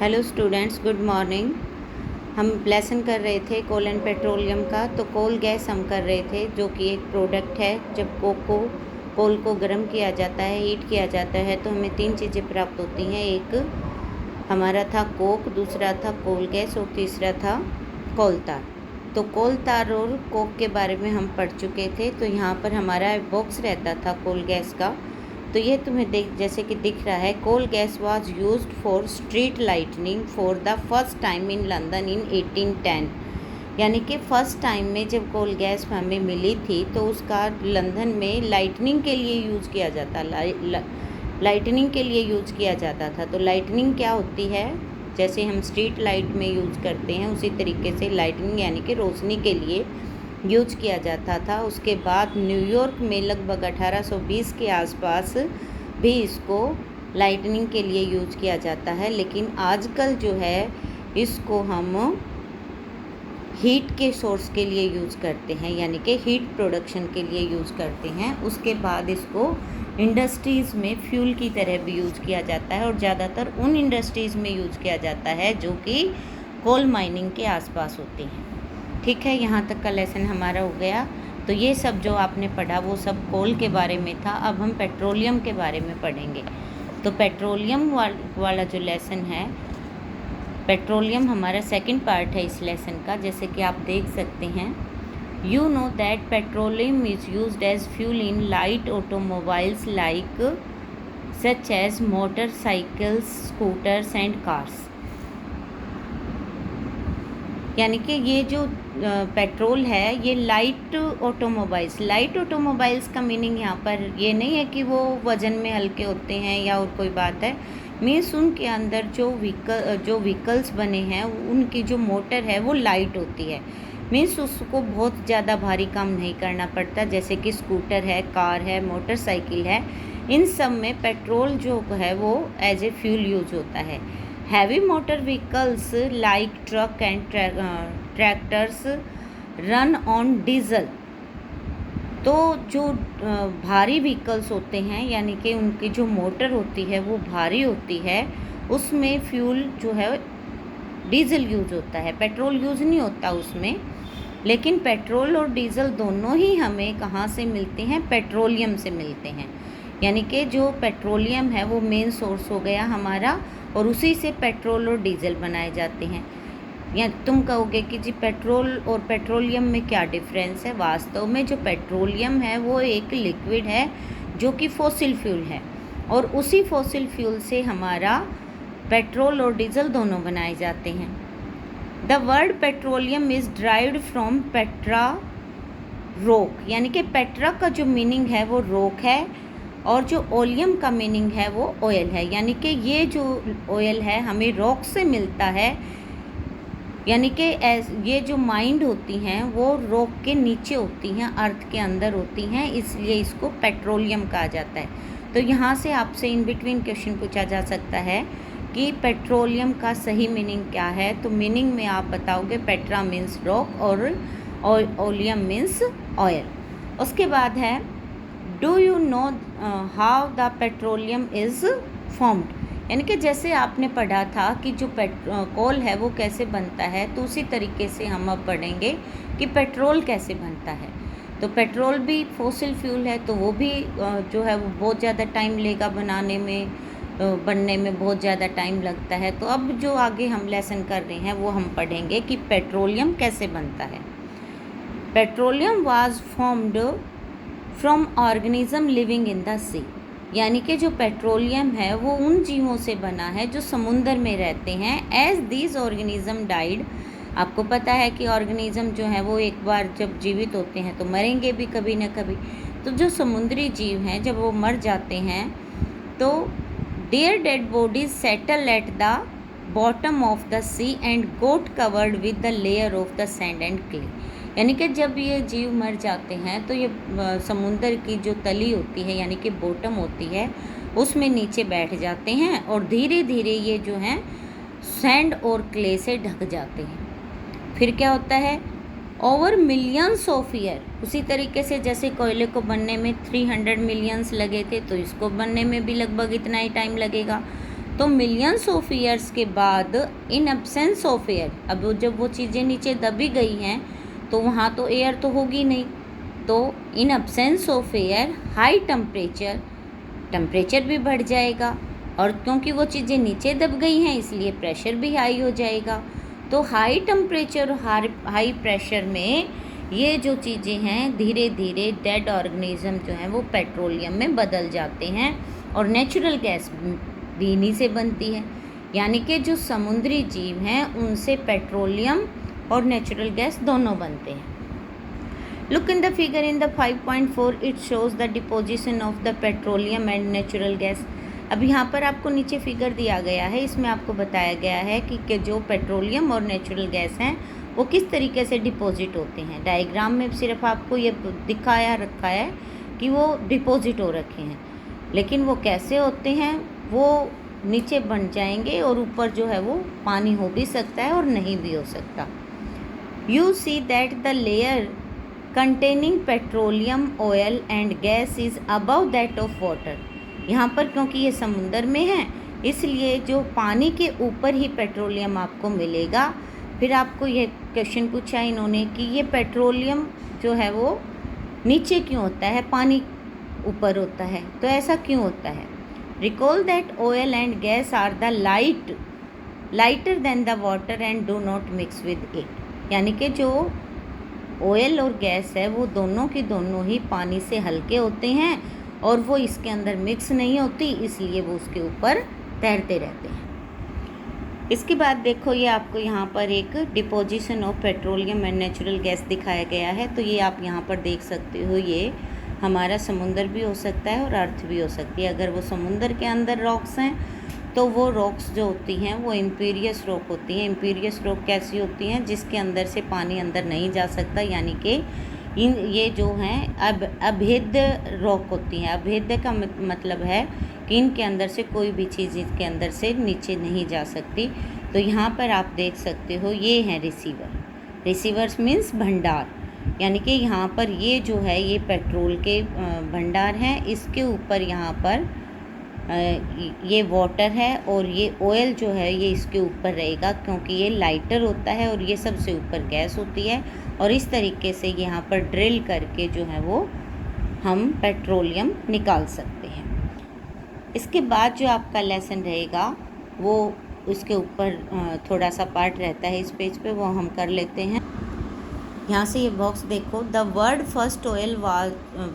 Hello students, good morning. हम lesson कर रहे थे कोल एंड पेट्रोलियम का। तो कोल गैस हम कर रहे थे, जो कि एक प्रोडक्ट है। जब कोल को गर्म किया जाता है, हीट किया जाता है, तो हमें 3 चीज़ें प्राप्त होती हैं। एक हमारा था कोक, दूसरा था कोल गैस और तीसरा था कोल तार। तो कोल तार और कोक के बारे में हम पढ़ चुके थे। तो यहाँ पर हमारा बॉक्स रहता था कोल गैस का। तो ये तुम्हें जैसे कि दिख रहा है, coal gas was used for street lightning for the first time in London in 1810। यानी कि फ़र्स्ट टाइम में जब कोल गैस हमें मिली थी, तो उसका लंदन में लाइटनिंग के लिए यूज़ किया जाता लाइटनिंग के लिए यूज़ किया जाता था। तो लाइटनिंग क्या होती है? जैसे हम स्ट्रीट लाइट में यूज़ करते हैं, उसी तरीके से लाइटनिंग यानी कि रोशनी के लिए यूज किया जाता था। उसके बाद न्यूयॉर्क में लगभग 1820 के आसपास भी इसको लाइटनिंग के लिए यूज किया जाता है। लेकिन आजकल जो है, इसको हम हीट के सोर्स के लिए यूज़ करते हैं, यानी कि हीट प्रोडक्शन के लिए यूज़ करते हैं। उसके बाद इसको इंडस्ट्रीज़ में फ्यूल की तरह भी यूज़ किया जाता है, और ज़्यादातर उन इंडस्ट्रीज़ में यूज़ किया जाता है जो कि कोल माइनिंग के आसपास होती हैं। ठीक है, यहाँ तक का लेसन हमारा हो गया। तो ये सब जो आपने पढ़ा वो सब कोल के बारे में था। अब हम पेट्रोलियम के बारे में पढ़ेंगे। तो पेट्रोलियम वाला जो लेसन है, पेट्रोलियम हमारा सेकंड पार्ट है इस लेसन का। जैसे कि आप देख सकते हैं, you know that petroleum is used as fuel in light automobiles like such as motorcycles, scooters and cars. यानी कि ये जो पेट्रोल है, ये लाइट ऑटोमोबाइल्स का मीनिंग यहाँ पर ये नहीं है कि वो वज़न में हल्के होते हैं या और कोई बात है। मीन्स उनके अंदर जो व्हीकल्स बने हैं, उनकी जो मोटर है वो लाइट होती है। मीन्स उसको बहुत ज़्यादा भारी काम नहीं करना पड़ता। जैसे कि स्कूटर है, कार है, मोटरसाइकिल है, इन सब में पेट्रोल जो है वो एज ए फ्यूल यूज होता है। Heavy motor vehicles like truck and tractors run on diesel। तो जो भारी व्हीकल्स होते हैं, यानी कि उनकी जो मोटर होती है वो भारी होती है, उसमें फ्यूल जो है डीजल यूज होता है, पेट्रोल यूज नहीं होता उसमें। लेकिन पेट्रोल और डीजल दोनों ही हमें कहाँ से मिलते हैं? पेट्रोलियम से मिलते हैं। यानी कि जो पेट्रोलियम है वो मेन सोर्स हो गया हमारा, और उसी से पेट्रोल और डीजल बनाए जाते हैं। या तुम कहोगे कि जी पेट्रोल और पेट्रोलियम में क्या डिफरेंस है? वास्तव में जो पेट्रोलियम है वो एक लिक्विड है जो कि फॉसिल फ्यूल है, और उसी फॉसिल फ्यूल से हमारा पेट्रोल और डीजल दोनों बनाए जाते हैं। The word petroleum is derived from Petra, रोक। यानी कि पेट्रा का जो मीनिंग है वो रोक है, और जो ओलियम का मीनिंग है वो ऑयल है। यानी कि ये जो ऑयल है हमें रॉक से मिलता है। यानी कि ये जो माइंड होती हैं वो रॉक के नीचे होती हैं, अर्थ के अंदर होती हैं, इसलिए इसको पेट्रोलियम कहा जाता है। तो यहाँ से आपसे इन बिटवीन क्वेश्चन पूछा जा सकता है कि पेट्रोलियम का सही मीनिंग क्या है। तो मीनिंग में आप बताओगे पेट्रा मीन्स रॉक और ओलियम मीन्स ऑयल। उसके बाद है, do you know how the petroleum is formed. यानी कि जैसे आपने पढ़ा था कि जो कोल है वो कैसे बनता है, तो उसी तरीके से हम अब पढ़ेंगे कि पेट्रोल कैसे बनता है। तो पेट्रोल भी फॉसिल फ्यूल है, तो वो भी जो है वो बहुत ज़्यादा टाइम लेगा बनाने में, बनने में बहुत ज़्यादा टाइम लगता है। तो अब जो आगे हम लेसन कर रहे हैं वो हम पढ़ेंगे कि पेट्रोलियम कैसे बनता है। Petroleum was formed from organism living in the sea. यानी कि जो पेट्रोलियम है वो उन जीवों से बना है जो समुंदर में रहते हैं। As these organism died. आपको पता है कि ऑर्गेनिज्म जो है वो एक बार जब जीवित होते हैं तो मरेंगे भी कभी न कभी। तो जो समुद्री जीव हैं, जब वो मर जाते हैं तो their dead bodies settle at the bottom of the sea and got covered with the layer of the sand and clay. यानी कि जब ये जीव मर जाते हैं तो ये समुंदर की जो तली होती है, यानी कि बॉटम होती है, उसमें नीचे बैठ जाते हैं, और धीरे धीरे ये जो हैं सैंड और क्ले से ढक जाते हैं। फिर क्या होता है? Over millions of year. उसी तरीके से जैसे कोयले को बनने में 300 मिलियंस लगे थे, तो इसको बनने में भी लगभग इतना ही टाइम लगेगा। तो मिलियंस ऑफ ईयर्स के बाद इन एब्सेंस ऑफ एयर, अब जब वो चीज़ें नीचे दबी गई हैं तो वहाँ तो एयर तो होगी नहीं, तो in absence of air high temperature भी बढ़ जाएगा, और क्योंकि वो चीज़ें नीचे दब गई हैं इसलिए प्रेशर भी हाई हो जाएगा। तो हाई टेम्परेचर और हाई प्रेशर में ये जो चीज़ें हैं धीरे धीरे डेड ऑर्गेनिज्म जो हैं वो पेट्रोलियम में बदल जाते हैं, और नेचुरल गैस भी इन्हीं से बनती है। यानी कि जो समुद्री जीव हैं उनसे पेट्रोलियम और नेचुरल गैस दोनों बनते हैं। Look in the figure in the 5.4, it shows the deposition of the petroleum and natural gas। अब यहाँ पर आपको नीचे फिगर दिया गया है, इसमें आपको बताया गया है कि जो पेट्रोलियम और नेचुरल गैस हैं वो किस तरीके से डिपॉजिट होते हैं। डायग्राम में सिर्फ आपको ये दिखाया रखा है कि वो डिपॉजिट हो रखे हैं, लेकिन वो कैसे होते हैं, वो नीचे बन जाएंगे और ऊपर जो है वो पानी हो भी सकता है और नहीं भी हो सकता। You see that the layer containing petroleum, oil and gas is above that of water। यहाँ पर क्योंकि ये समुंदर में है इसलिए जो पानी के ऊपर ही पेट्रोलियम आपको मिलेगा। फिर आपको ये क्वेश्चन पूछा इन्होंने कि ये पेट्रोलियम जो है वो नीचे क्यों होता है, पानी ऊपर होता है, तो ऐसा क्यों होता है। Recall that oil and gas are the lighter than the water and do not mix with it. यानी कि जो ऑयल और गैस है वो दोनों की दोनों ही पानी से हल्के होते हैं और वो इसके अंदर मिक्स नहीं होती, इसलिए वो उसके ऊपर तैरते रहते हैं। इसके बाद देखो ये आपको यहाँ पर एक deposition of petroleum and natural gas दिखाया गया है। तो ये आप यहाँ पर देख सकते हो, ये हमारा समुंदर भी हो सकता है और अर्थ भी हो सकती है। अगर वो समुंदर के अंदर रॉक्स हैं तो वो रॉक्स जो होती हैं वो इम्पीरियस रॉक होती हैं। इम्पीरियस रॉक कैसी होती हैं, जिसके अंदर से पानी अंदर नहीं जा सकता, यानी कि ये जो हैं अभेद्य रॉक होती हैं। अभेद्य का मतलब है कि इनके अंदर से कोई भी चीज़ इसके अंदर से नीचे नहीं जा सकती। तो यहाँ पर आप देख सकते हो ये हैं रिसीवर्स मीन्स भंडार, यानी कि यहाँ पर ये जो है ये पेट्रोल के भंडार हैं। इसके ऊपर यहाँ पर ये वाटर है और ये ऑयल जो है ये इसके ऊपर रहेगा, क्योंकि ये लाइटर होता है और ये सबसे ऊपर गैस होती है। और इस तरीके से यहाँ पर ड्रिल करके जो है वो हम पेट्रोलियम निकाल सकते हैं। इसके बाद जो आपका लेसन रहेगा वो उसके ऊपर थोड़ा सा पार्ट रहता है इस पेज पे, वो हम कर लेते हैं। यहाँ से ये बॉक्स देखो, the word first oil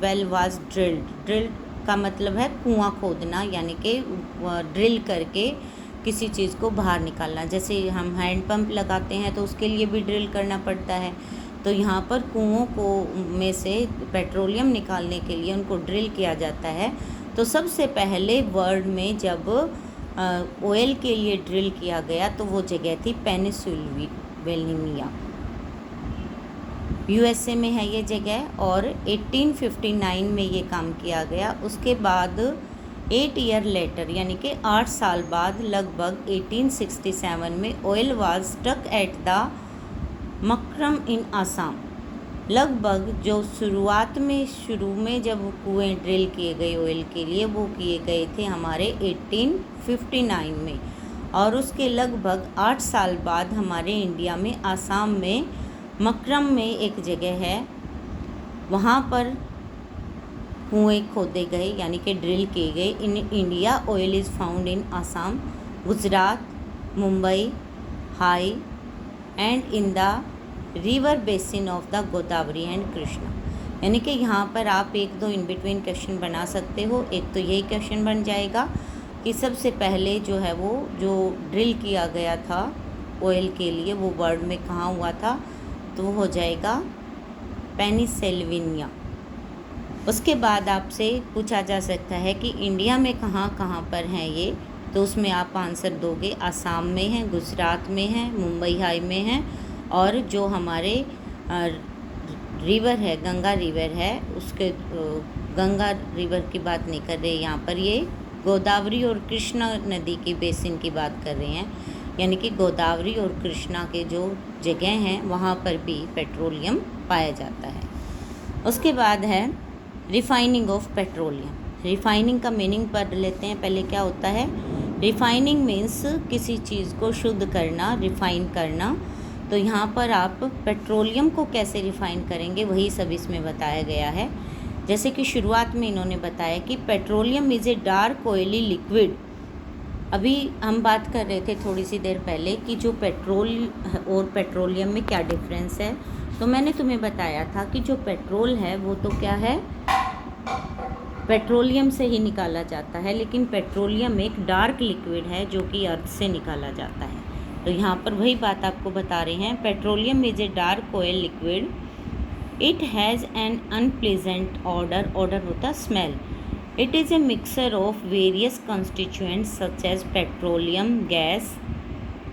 well was drilled का मतलब है कुआं खोदना, यानी कि ड्रिल करके किसी चीज़ को बाहर निकालना। जैसे हम हैंड पंप लगाते हैं तो उसके लिए भी ड्रिल करना पड़ता है, तो यहाँ पर कुओं को में से पेट्रोलियम निकालने के लिए उनको ड्रिल किया जाता है। तो सबसे पहले वर्ल्ड में जब ऑयल के लिए ड्रिल किया गया तो वो जगह थी पेनिसिल्वेनिया, यूएसए में है ये जगह, और 1859 में ये काम किया गया। उसके बाद 8 ईयर लेटर यानी कि 8 साल बाद लगभग 1867 में oil was stuck at the Makum in Assam. लगभग जो शुरू में जब कुएं ड्रिल किए गए ऑयल के लिए वो किए गए थे हमारे 1859 में, और उसके लगभग 8 साल बाद हमारे इंडिया में आसाम में मकरम में एक जगह है, वहाँ पर कुएं खोदे गए यानी कि ड्रिल किए गए। In India oil is found in Assam, Gujarat, Mumbai, high and in the river basin of the Godavari and Krishna. यानी कि यहाँ पर आप एक दो इन बिटवीन क्वेश्चन बना सकते हो। एक तो यही क्वेश्चन बन जाएगा कि सबसे पहले जो है वो जो ड्रिल किया गया था ऑयल के लिए वो वर्ल्ड में कहाँ हुआ था, तो वो हो जाएगा पेनिसिल्वेनिया। उसके बाद आपसे पूछा जा सकता है कि इंडिया में कहाँ कहाँ पर हैं ये, तो उसमें आप आंसर दोगे आसाम में है, गुजरात में है, मुंबई हाई में है, और जो हमारे रिवर है गंगा रिवर है उसके गंगा रिवर की बात नहीं कर रहे यहाँ पर, ये गोदावरी और कृष्णा नदी की बेसिन की बात कर रहे हैं। यानी कि गोदावरी और कृष्णा के जो जगह हैं वहाँ पर भी पेट्रोलियम पाया जाता है। उसके बाद है रिफाइनिंग ऑफ पेट्रोलियम। रिफाइनिंग का मीनिंग पढ़ लेते हैं पहले क्या होता है। रिफाइनिंग मीन्स किसी चीज़ को शुद्ध करना, रिफाइन करना। तो यहाँ पर आप पेट्रोलियम को कैसे रिफाइन करेंगे वही सब इसमें बताया गया है। जैसे कि शुरुआत में इन्होंने बताया कि petroleum is a dark oily liquid. अभी हम बात कर रहे थे थोड़ी सी देर पहले कि जो पेट्रोल और पेट्रोलियम में क्या डिफरेंस है। तो मैंने तुम्हें बताया था कि जो पेट्रोल है वो तो क्या है, पेट्रोलियम से ही निकाला जाता है, लेकिन पेट्रोलियम एक डार्क लिक्विड है जो कि अर्थ से निकाला जाता है। तो यहाँ पर वही बात आपको बता रहे हैं, petroleum is a dark oil liquid, it has an unpleasant odour, odour होता smell. It is a mixer of various constituents such as petroleum gas,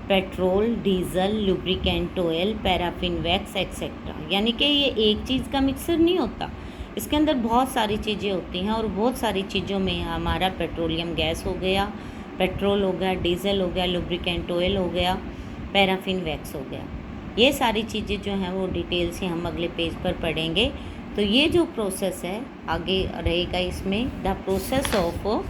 petrol, diesel, lubricant oil, paraffin wax etcetera. यानी कि ये एक चीज़ का mixer नहीं होता, इसके अंदर बहुत सारी चीज़ें होती हैं और बहुत सारी चीज़ों में हमारा पेट्रोलियम गैस हो गया, पेट्रोल हो गया, डीजल हो गया, लुब्रिकेंट ऑयल हो गया, पैराफिन वैक्स हो गया। ये सारी चीज़ें जो हैं वो डिटेल से हम अगले पेज पर पढ़ेंगे। तो ये जो प्रोसेस है आगे रहेगा इसमें, the process of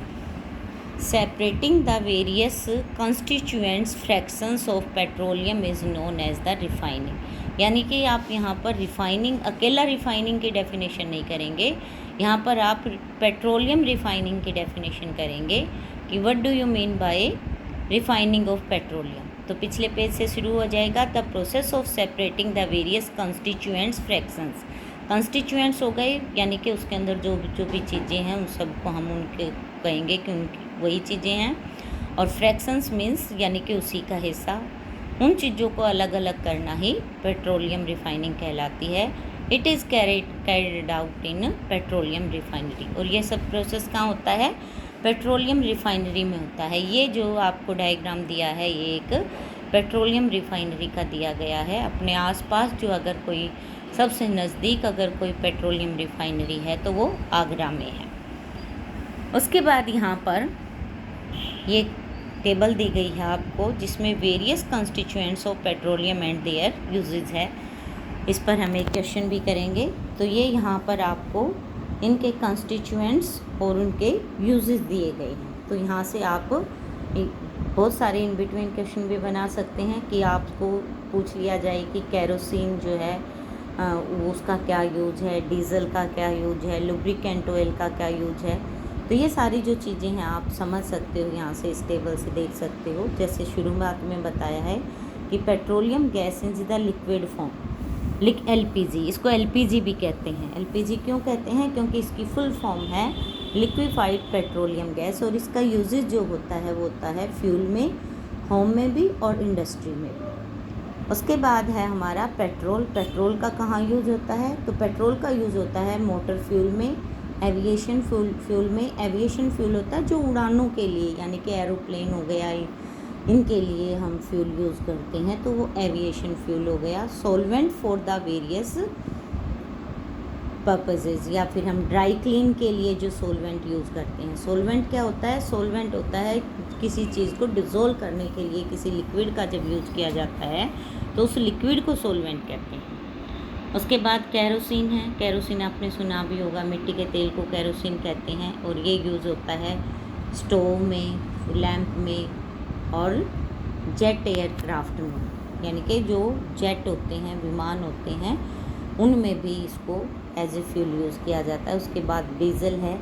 separating the various constituents fractions of petroleum is known as the refining. यानी कि आप यहाँ पर रिफाइनिंग, अकेला रिफाइनिंग की डेफिनेशन नहीं करेंगे, यहाँ पर आप पेट्रोलियम रिफाइनिंग की डेफिनेशन करेंगे कि what do you mean by refining of petroleum. तो पिछले पेज से शुरू हो जाएगा, the process of separating the various constituents fractions. Constituents हो गए यानी कि उसके अंदर जो भी चीज़ें हैं उन सबको हम उनके कहेंगे कि उनकी वही चीज़ें हैं, और फ्रैक्शंस मीन्स यानी कि उसी का हिस्सा। उन चीज़ों को अलग अलग करना ही पेट्रोलियम रिफाइनिंग कहलाती है। It is carried out in petroleum refinery. और ये सब प्रोसेस कहाँ होता है, पेट्रोलियम रिफाइनरी में होता है। ये जो आपको डायग्राम दिया है ये एक पेट्रोलियम रिफाइनरी का दिया गया है। अपने आसपास जो अगर कोई सबसे नज़दीक अगर कोई पेट्रोलियम रिफाइनरी है तो वो आगरा में है। उसके बाद यहाँ पर ये टेबल दी गई है आपको जिसमें various constituents of petroleum and their usages है। इस पर हम एक क्वेश्चन भी करेंगे। तो ये यहाँ पर आपको इनके कंस्टिट्यूएंट्स और उनके यूजेस दिए गए हैं। तो यहाँ से आप बहुत सारे इन बिटवीन क्वेश्चन भी बना सकते हैं कि आपको पूछ लिया जाए कि कैरोसिन जो है उसका क्या यूज है, डीजल का क्या यूज है, लुब्रिकेंट ऑयल का क्या यूज है। तो ये सारी जो चीज़ें हैं आप समझ सकते हो, यहाँ से इस टेबल से देख सकते हो। जैसे शुरुआत में बताया है कि petroleum gas is the liquid form, LPG, इसको एलपीजी भी कहते हैं। एलपीजी क्यों कहते हैं, क्योंकि इसकी फुल फॉर्म है लिक्विफाइड पेट्रोलियम गैस, और इसका यूजेज जो होता है वो होता है फ्यूल में, होम में भी और इंडस्ट्री में भी। उसके बाद है हमारा पेट्रोल। पेट्रोल का कहाँ यूज़ होता है, तो पेट्रोल का यूज़ होता है मोटर फ्यूल में, एविएशन फ्यूल में। एविएशन फ्यूल होता है जो उड़ानों के लिए, यानी कि एरोप्लेन हो गया, इनके लिए हम फ्यूल यूज़ करते हैं, तो वो एविएशन फ्यूल हो गया। Solvent for the various purposes, या फिर हम ड्राई क्लीन के लिए जो सोलवेंट यूज़ करते हैं। सोलवेंट क्या होता है, सोलवेंट होता है किसी चीज़ को डिज़ोल्व करने के लिए, किसी लिक्विड का जब यूज़ किया जाता है तो उस लिक्विड को सोलवेंट कहते हैं। उसके बाद कैरोसिन है। कैरोसिन आपने सुना भी होगा, मिट्टी के तेल को कैरोसिन कहते हैं, और ये यूज़ होता है स्टोव में, लैंप में और जेट एयरक्राफ्ट में, यानी कि जो जेट होते हैं, विमान होते हैं, उनमें भी इसको एज ए फ्यूल यूज़ किया जाता है। उसके बाद डीजल है,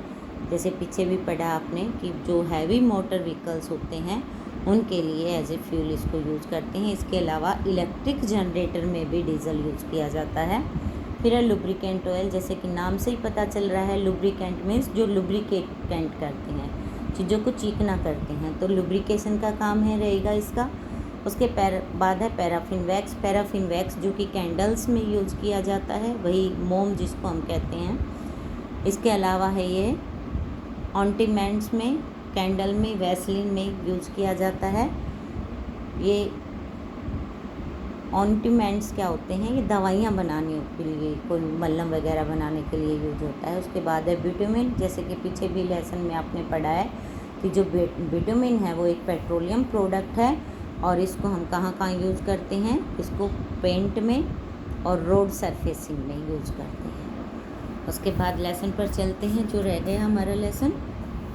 जैसे पीछे भी पढ़ा आपने कि जो हैवी मोटर व्हीकल्स होते हैं उनके लिए एज ए फ्यूल इसको यूज़ करते हैं। इसके अलावा इलेक्ट्रिक जनरेटर में भी डीजल यूज़ किया जाता है। फिर है लुब्रिकेंट ऑयल, जैसे कि नाम से ही पता चल रहा है, लुब्रिकेंट मीन्स जो लुब्रिकेंट करते हैं, चीज़ों को चीकना करते हैं, तो लुब्रिकेशन का काम है रहेगा इसका। उसके बाद है पैराफिन वैक्स। पैराफिन वैक्स जो कि कैंडल्स में यूज़ किया जाता है, वही मोम जिसको हम कहते हैं। इसके अलावा है ये ऑन्टिमेंट्स में, कैंडल में, वैसलीन में यूज़ किया जाता है। ये ऑन्टिमेंट्स क्या होते हैं, ये दवाइयाँ बनाने के लिए, कोई मलहम वगैरह बनाने के लिए यूज होता है। उसके बाद है बिटुमिन, जैसे कि पीछे भी लेसन में आपने पढ़ा है कि जो बिटुमिन है वो एक पेट्रोलियम प्रोडक्ट है, और इसको हम कहाँ कहाँ यूज़ करते हैं, इसको पेंट में और रोड सरफेसिंग में यूज़ करते हैं। उसके बाद लेसन पर चलते हैं, जो रह गया हमारा लेसन।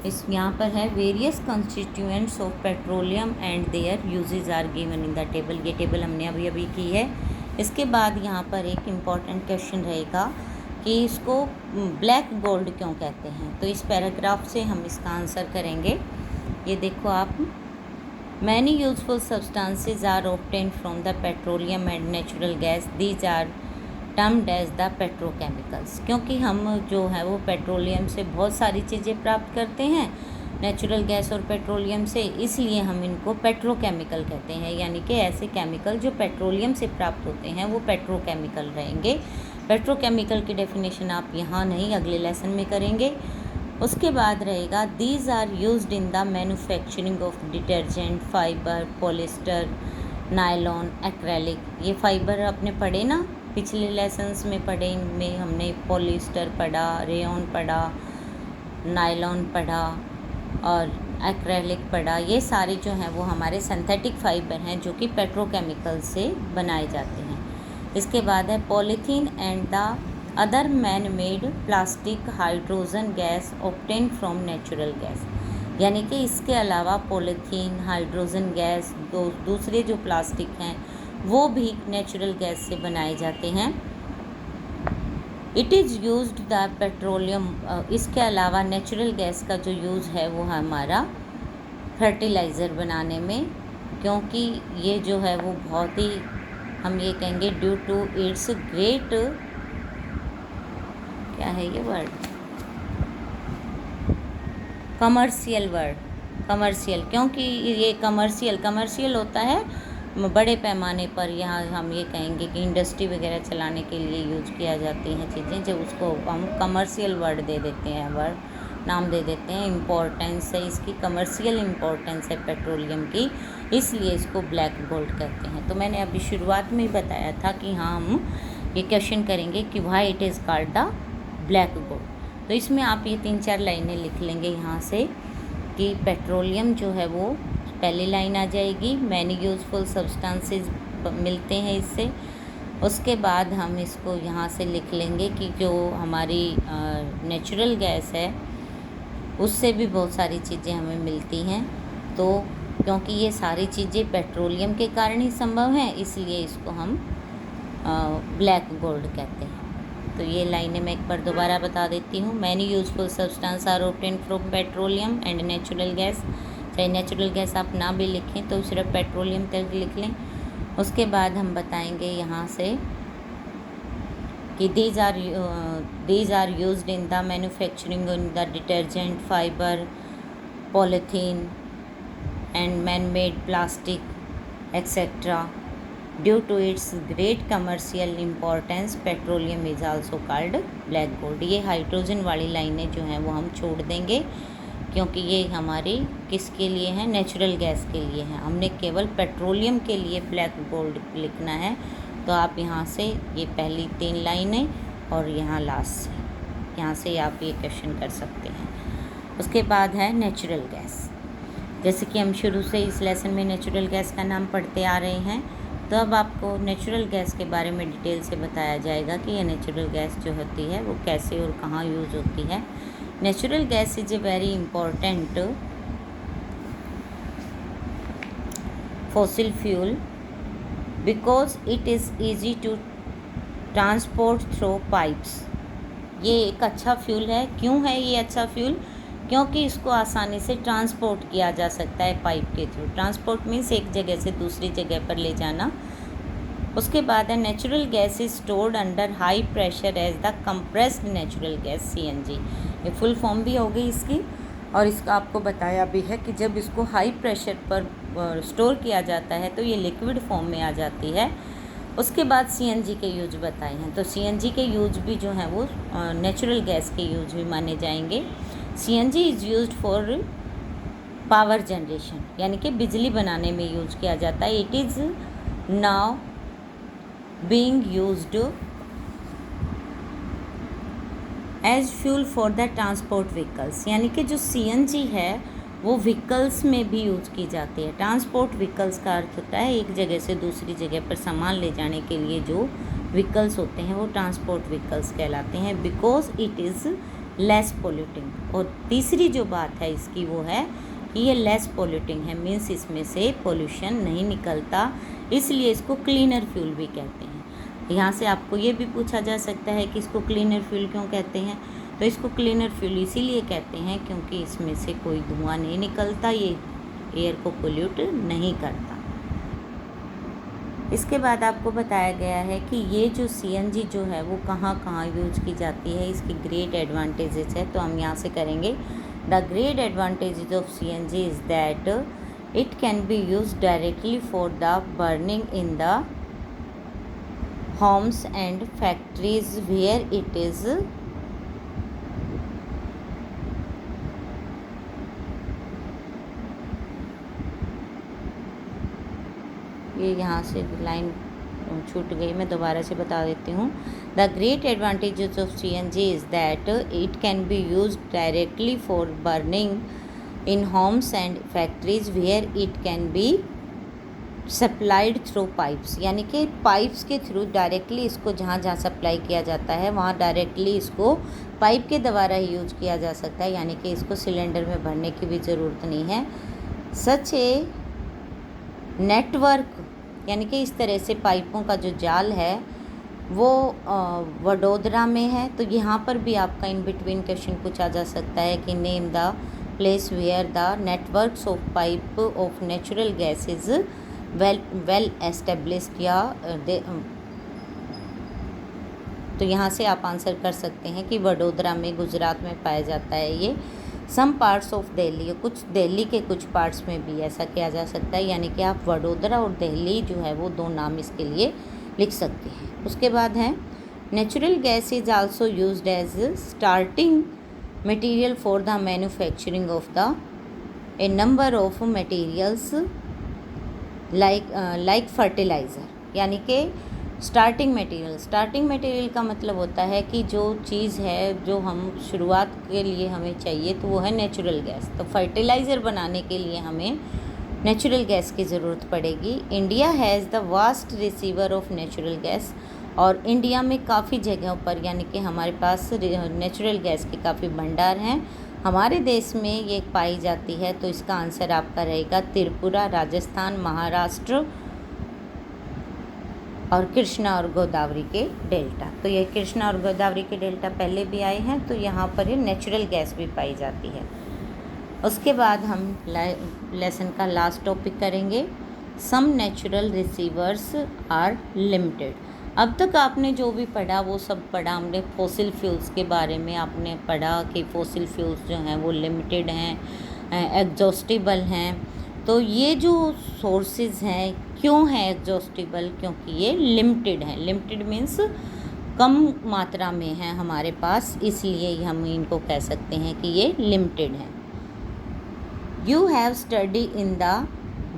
इस यहाँ पर है various constituents of petroleum and their usages are given in the table. ये टेबल हमने अभी अभी की है। इसके बाद यहाँ पर एक इम्पॉर्टेंट क्वेश्चन रहेगा कि इसको ब्लैक गोल्ड क्यों कहते हैं। तो इस पैराग्राफ से हम इसका आंसर करेंगे। ये देखो आप, many useful substances are obtained from the petroleum and natural gas, these are termed as the petrochemicals. क्योंकि हम जो है वो पेट्रोलियम से बहुत सारी चीज़ें प्राप्त करते हैं, नेचुरल गैस और पेट्रोलियम से, इसलिए हम इनको पेट्रोकेमिकल कहते हैं। यानी कि ऐसे केमिकल जो पेट्रोलियम से प्राप्त होते हैं वो पेट्रोकेमिकल रहेंगे। पेट्रोकेमिकल की डेफिनेशन आप यहाँ नहीं, अगले लेसन में करेंगे। उसके बाद रहेगा these are used in the manufacturing of detergent, fibre, polyester, nylon, acrylic. ये फाइबर आपने पढ़े ना, पिछले लेसन्स में पढ़े। इनमें हमने पॉलिस्टर पढ़ा, रेयॉन पढ़ा, नायलॉन पढ़ा और एक्रेलिक पढ़ा। ये सारे जो हैं वो हमारे सिंथेटिक फाइबर हैं जो कि पेट्रोकेमिकल से बनाए जाते हैं। इसके बाद है polythene and the other man made plastic hydrogen gas obtain from natural gas. यानी कि इसके अलावा पॉलीथीन, हाइड्रोजन गैस, दूसरे जो प्लास्टिक हैं वो भी नेचुरल गैस से बनाए जाते हैं। It is used the petroleum. इसके अलावा नेचुरल गैस का जो यूज़ है वो हमारा फर्टिलाइज़र बनाने में, क्योंकि ये जो है वो बहुत ही, हम ये कहेंगे ड्यू टू इट्स ग्रेट, क्या है ये वर्ड, कमर्शियल वर्ड, कमर्शियल, क्योंकि ये कमर्शियल होता है बड़े पैमाने पर। यहाँ हम ये कहेंगे कि इंडस्ट्री वगैरह चलाने के लिए यूज किया जाती हैं चीज़ें, जब उसको हम कमर्शियल वर्ड दे देते हैं, वर्ड नाम दे देते हैं। इम्पोर्टेंस है इसकी, कमर्शियल इम्पोर्टेंस है पेट्रोलियम की, इसलिए इसको ब्लैक गोल्ड कहते हैं। तो मैंने अभी शुरुआत में ही बताया था कि हाँ हम ये क्वेश्चन करेंगे कि why it is called the black gold. तो इसमें आप ये 3-4 लाइनें लिख लेंगे यहाँ से कि पेट्रोलियम जो है वो, पहली लाइन आ जाएगी मैनी यूज़फुल सब्सटेंसेस मिलते हैं इससे। उसके बाद हम इसको यहाँ से लिख लेंगे कि जो हमारी नेचुरल गैस है उससे भी बहुत सारी चीज़ें हमें मिलती हैं। तो क्योंकि ये सारी चीज़ें पेट्रोलियम के कारण ही संभव हैं, इसलिए इसको हम ब्लैक गोल्ड कहते हैं। तो ये लाइनें मैं एक बार दोबारा बता देती हूँ। Many useful substance are obtained from petroleum and natural gas. चाहे नेचुरल गैस आप ना भी लिखें तो सिर्फ पेट्रोलियम तक लिख लें। उसके बाद हम बताएंगे यहाँ से कि these are used in the manufacturing in the detergent, fibre, polythene and man made plastic etcetera. Due to its great commercial importance petroleum is also called black gold. ये हाइड्रोजन वाली लाइनें जो हैं वो हम छोड़ देंगे, क्योंकि ये हमारी किसके लिए हैं, नेचुरल गैस के लिए हैं। हमने केवल पेट्रोलियम के लिए ब्लैक गोल्ड लिखना है। तो आप यहाँ से ये पहली 3 लाइनें और यहाँ लास्ट से, यहाँ से आप ये क्वेश्चन कर सकते हैं। उसके बाद है नेचुरल गैस। जैसे कि हम शुरू से इस लेसन में नेचुरल गैस का नाम पढ़ते आ रहे हैं, तो अब आपको नेचुरल गैस के बारे में डिटेल से बताया जाएगा कि ये नेचुरल गैस जो होती है वो कैसे और कहाँ यूज़ होती है। Natural gas is a very important fossil fuel because it is easy to transport through pipes। ये एक अच्छा फ्यूल है। क्यों है ये अच्छा फ्यूल? क्योंकि इसको आसानी से ट्रांसपोर्ट किया जा सकता है पाइप के थ्रू। ट्रांसपोर्ट मीन्स एक जगह से दूसरी जगह पर ले जाना। उसके बाद है natural gas is stored under high pressure as the compressed natural gas CNG। ये फुल फॉर्म भी हो गई इसकी, और इसका आपको बताया भी है कि जब इसको हाई प्रेशर पर स्टोर किया जाता है तो ये लिक्विड फॉर्म में आ जाती है। उसके बाद CNG के यूज बताए हैं। तो CNG के यूज भी जो हैं वो नेचुरल गैस के यूज भी माने जाएंगे। CNG is used for power generation, यानी कि बिजली बनाने में यूज किया जाता है। It is now being used as fuel for the transport vehicles, यानी कि जो CNG है वो व्हीकल्स में भी यूज की जाती है। ट्रांसपोर्ट व्हीकल्स का अर्थ होता है एक जगह से दूसरी जगह पर सामान ले जाने के लिए जो व्हीकल्स होते हैं वो ट्रांसपोर्ट व्हीकल्स कहलाते हैं। Because it is less polluting. और तीसरी जो बात है इसकी वो है कि ये लेस पोल्यूटिंग है, मीन्स इसमें से पोल्यूशन नहीं निकलता, इसलिए इसको क्लीनर फ्यूल भी कहते हैं। यहाँ से आपको ये भी पूछा जा सकता है कि इसको क्लीनर फ्यूल क्यों कहते हैं। तो इसको क्लीनर फ्यूल इसीलिए कहते हैं क्योंकि इसमें से कोई धुआं नहीं निकलता, ये एयर को पोल्यूट नहीं करता। इसके बाद आपको बताया गया है कि ये जो सीएनजी जो है वो कहाँ कहाँ यूज की जाती है, इसकी ग्रेट एडवांटेजेस है। तो हम यहाँ से करेंगे, the great advantages of CNG is that it can be use directly for the burning in the homes and factories where it is ये यहाँ से लाइन छूट गई, मैं दोबारा से बता देती हूँ। The great advantages of CNG is that it can be use directly for burning in homes and factories where it can be supplied through pipes, यानी कि पाइप्स के थ्रू डायरेक्टली इसको जहाँ जहाँ सप्लाई किया जाता है वहाँ डायरेक्टली इसको पाइप के द्वारा ही यूज किया जा सकता है, यानी कि इसको सिलेंडर में भरने की भी ज़रूरत नहीं है। सच ए नेटवर्क, यानी कि इस तरह से पाइपों का जो जाल है वो वडोदरा में है। तो यहाँ पर भी आपका इन बिटवीन क्वेश्चन पूछा जा सकता है कि name the place where the networks of pipe of natural gas is well established, या तो यहाँ से आप आंसर कर सकते हैं कि वडोदरा में, गुजरात में पाया जाता है ये। सम पार्ट्स ऑफ दिल्ली, कुछ दिल्ली के कुछ पार्ट्स में भी ऐसा किया जा सकता है, यानी कि आप वडोदरा और दिल्ली जो है वो दो नाम इसके लिए लिख सकते हैं। उसके बाद है natural gas is also used as starting material for the manufacturing of the a number of materials like fertiliser, यानी कि स्टार्टिंग मटेरियल का मतलब होता है कि जो चीज़ है जो हम शुरुआत के लिए हमें चाहिए तो वो है नेचुरल गैस। तो फर्टिलाइज़र बनाने के लिए हमें नेचुरल गैस की ज़रूरत पड़ेगी। India has the vast receiver of natural gas, और इंडिया में काफ़ी जगहों पर, यानी कि हमारे पास नेचुरल गैस के काफ़ी भंडार हैं, हमारे देश में ये पाई जाती है। तो इसका आंसर आपका रहेगा त्रिपुरा, राजस्थान, महाराष्ट्र और कृष्णा और गोदावरी के डेल्टा। तो ये कृष्णा और गोदावरी के डेल्टा पहले भी आए हैं, तो यहाँ पर ये नेचुरल गैस भी पाई जाती है। उसके बाद हम लेसन का लास्ट टॉपिक करेंगे, some natural reserves are limited. अब तक आपने जो भी पढ़ा वो सब पढ़ा हमने फॉसिल फ्यूल्स के बारे में। आपने पढ़ा कि फॉसिल फ्यूल्स जो हैं वो लिमिटेड हैं, एग्जॉस्टिबल हैं। तो ये जो सोर्सेज हैं क्यों हैं एग्जॉस्टिबल, क्योंकि ये लिमिटेड हैं। लिमिटेड मीन्स कम मात्रा में हैं हमारे पास, इसलिए हम इनको कह सकते हैं कि ये लिमिटेड हैं। You have study in the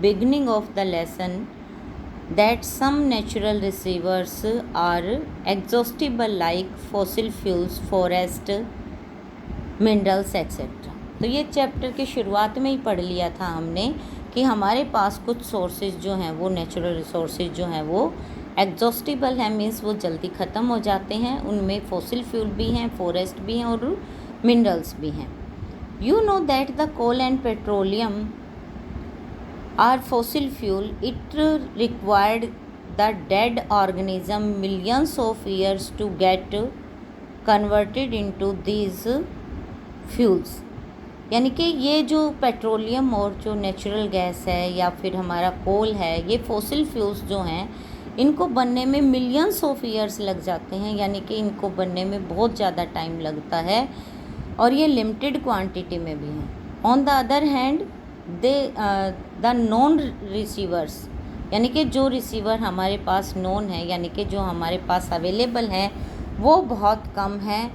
beginning of the lesson that some natural receivers are exhaustible like fossil fuels, forest, minerals etc. तो ये चैप्टर के शुरुआत में ही पढ़ लिया था हमने कि हमारे पास कुछ सोर्सेज जो हैं वो नेचुरल रिसोर्सेज जो हैं वो एग्जॉस्टिबल हैं, मीन्स वो जल्दी ख़त्म हो जाते हैं। उनमें फॉसिल फ्यूल भी हैं, फॉरेस्ट भी हैं और मिनरल्स भी हैं। You know that the coal and petroleum are fossil fuel, it required the dead organism millions of years to get converted into these fuels। यानी कि ये जो पेट्रोलियम और जो नेचुरल गैस है या फिर हमारा कोल है, ये फॉसिल फ्यूल्स जो हैं इनको बनने में मिलियंस ऑफ ईयर्स लग जाते हैं, यानी कि इनको बनने में बहुत ज़्यादा टाइम लगता है और ये लिमिटेड क्वांटिटी में भी हैं। On the other hand the non reserves, यानी कि जो रिसीवर हमारे पास नॉन है, यानी कि जो हमारे पास अवेलेबल हैं वो बहुत कम हैं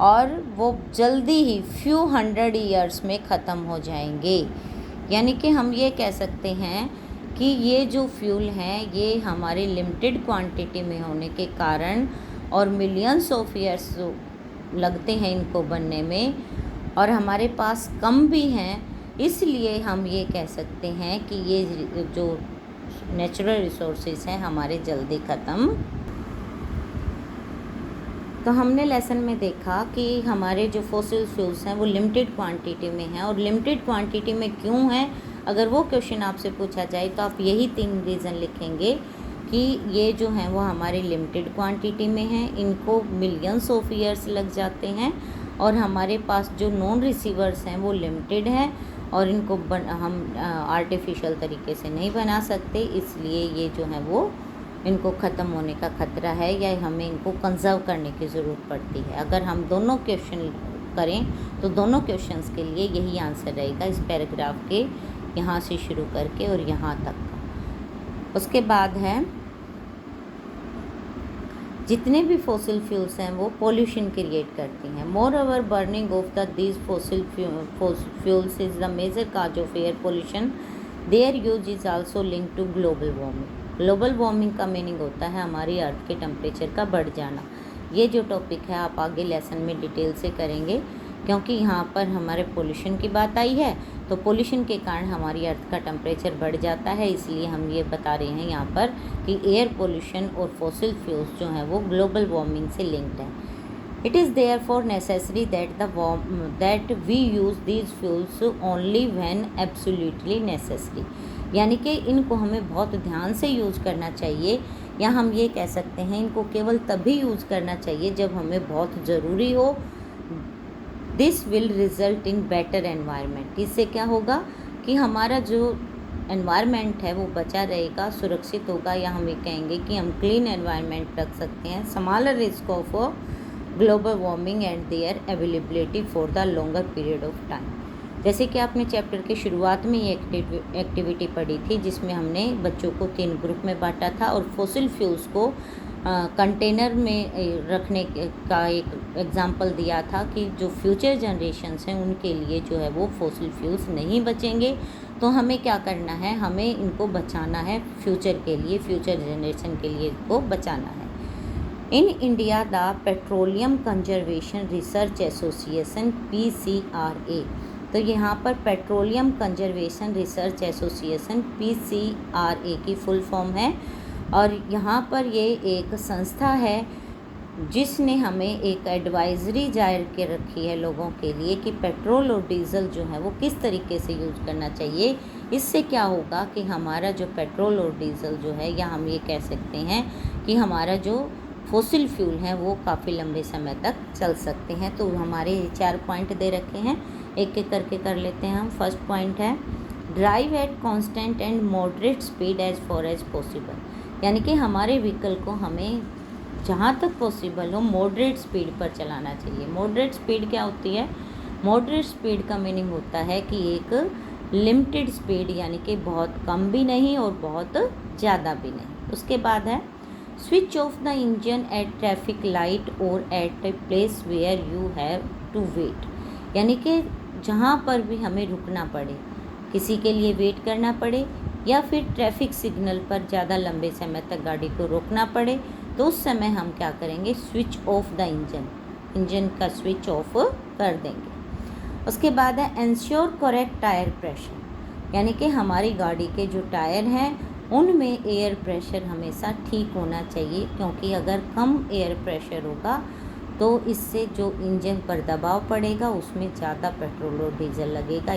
और वो जल्दी ही फ्यू हंड्रेड ईयर्स में ख़त्म हो जाएंगे। यानी कि हम ये कह सकते हैं कि ये जो फ्यूल हैं ये हमारे लिमिटेड क्वांटिटी में होने के कारण और मिलियंस ऑफ ईयर्स लगते हैं इनको बनने में और हमारे पास कम भी हैं, इसलिए हम ये कह सकते हैं कि ये जो नेचुरल रिसोर्सेज हैं हमारे जल्दी ख़त्म। तो हमने लेसन में देखा कि हमारे जो फॉसिल फ्यूल्स हैं वो लिमिटेड क्वांटिटी में हैं, और लिमिटेड क्वांटिटी में क्यों हैं, अगर वो क्वेश्चन आपसे पूछा जाए तो आप यही 3 रीज़न लिखेंगे कि ये जो हैं वो हमारे लिमिटेड क्वांटिटी में हैं, इनको मिलियंस ऑफ ईयर्स लग जाते हैं, और हमारे पास जो नॉन रिसीवर्स हैं वो लिमिटेड हैं, और इनको हम आर्टिफिशियल तरीके से नहीं बना सकते, इसलिए ये जो है वो इनको ख़त्म होने का ख़तरा है, या हमें इनको कंजर्व करने की ज़रूरत पड़ती है। अगर हम दोनों क्वेश्चन करें तो दोनों क्वेश्चंस के लिए यही आंसर रहेगा, इस पैराग्राफ के यहाँ से शुरू करके और यहाँ तक का। उसके बाद है जितने भी फॉसिल फ्यूल्स हैं वो पॉल्यूशन क्रिएट करती हैं। Moreover burning of the these fossil fuels is the major cause of air pollution. Their use is also link to global warming. Global warming का मीनिंग होता है हमारी अर्थ के टेम्परेचर का बढ़ जाना। ये जो टॉपिक है आप आगे लेसन में डिटेल से करेंगे, क्योंकि यहाँ पर हमारे पोल्यूशन की बात आई है, तो पोल्यूशन के कारण हमारी अर्थ का टेम्परेचर बढ़ जाता है, इसलिए हम ये बता रहे हैं यहाँ पर कि एयर पोल्यूशन और फॉसिल फ्यूल्स जो हैं वो ग्लोबल वार्मिंग से लिंक्ड हैं। It is therefore necessary that we use these fuels only when absolutely necessary, यानी कि इनको हमें बहुत ध्यान से यूज़ करना चाहिए, या हम ये कह सकते हैं इनको केवल तभी यूज़ करना चाहिए जब हमें बहुत ज़रूरी हो। This will result in better environment. इससे क्या होगा कि हमारा जो एनवायरनमेंट है वो बचा रहेगा, सुरक्षित होगा, या हम ये कहेंगे कि हम क्लीन एनवायरनमेंट रख सकते हैं। Smaller risk of global warming and their availability for the longer period of time. जैसे कि आपने चैप्टर की शुरुआत में ये एक्टिविटी पढ़ी थी, जिसमें हमने बच्चों को 3 ग्रुप में बांटा था, और फॉसिल फ्यूल्स को कंटेनर में रखने का एक एग्जांपल दिया था कि जो फ्यूचर जनरेशन्स हैं उनके लिए जो है वो फॉसिल फ्यूल्स नहीं बचेंगे, तो हमें क्या करना है, हमें इनको बचाना है फ्यूचर के लिए, फ्यूचर जनरेशन के लिए इनको बचाना है। In India the petroleum conservation research association PCRA, तो यहाँ पर petroleum conservation research association PCRA की फुल फॉर्म है, और यहाँ पर ये एक संस्था है जिसने हमें एक एडवाइजरी जारी के रखी है लोगों के लिए कि पेट्रोल और डीज़ल जो है वो किस तरीके से यूज़ करना चाहिए। इससे क्या होगा कि हमारा जो पेट्रोल और डीज़ल जो है, या हम ये कह सकते हैं कि हमारा जो फॉसिल फ्यूल है वो काफ़ी लंबे समय तक चल सकते हैं। तो हमारे 4 पॉइंट दे रखे हैं, एक एक करके कर लेते हैं हम। फर्स्ट पॉइंट है drive at constant and moderate speed as far as possible, यानी कि हमारे व्हीकल को हमें जहाँ तक पॉसिबल हो मॉडरेट स्पीड पर चलाना चाहिए। मॉडरेट स्पीड क्या होती है? मॉडरेट स्पीड का मीनिंग होता है कि एक लिमिटेड स्पीड, यानी कि बहुत कम भी नहीं और बहुत ज़्यादा भी नहीं। उसके बाद है switch off the engine at traffic light और at a place where you have to wait, यानी कि जहाँ पर भी हमें रुकना पड़े, किसी के लिए वेट करना पड़े, या फिर ट्रैफिक सिग्नल पर ज़्यादा लंबे समय तक गाड़ी को रोकना पड़े, तो उस समय हम क्या करेंगे, स्विच ऑफ द इंजन का स्विच ऑफ कर देंगे। उसके बाद है एंश्योर करेक्ट टायर प्रेशर, यानी कि हमारी गाड़ी के जो टायर हैं उनमें एयर प्रेशर हमेशा ठीक होना चाहिए, क्योंकि अगर कम एयर प्रेशर होगा तो इससे जो इंजन पर दबाव पड़ेगा उसमें ज़्यादा पेट्रोल और डीजल लगेगा।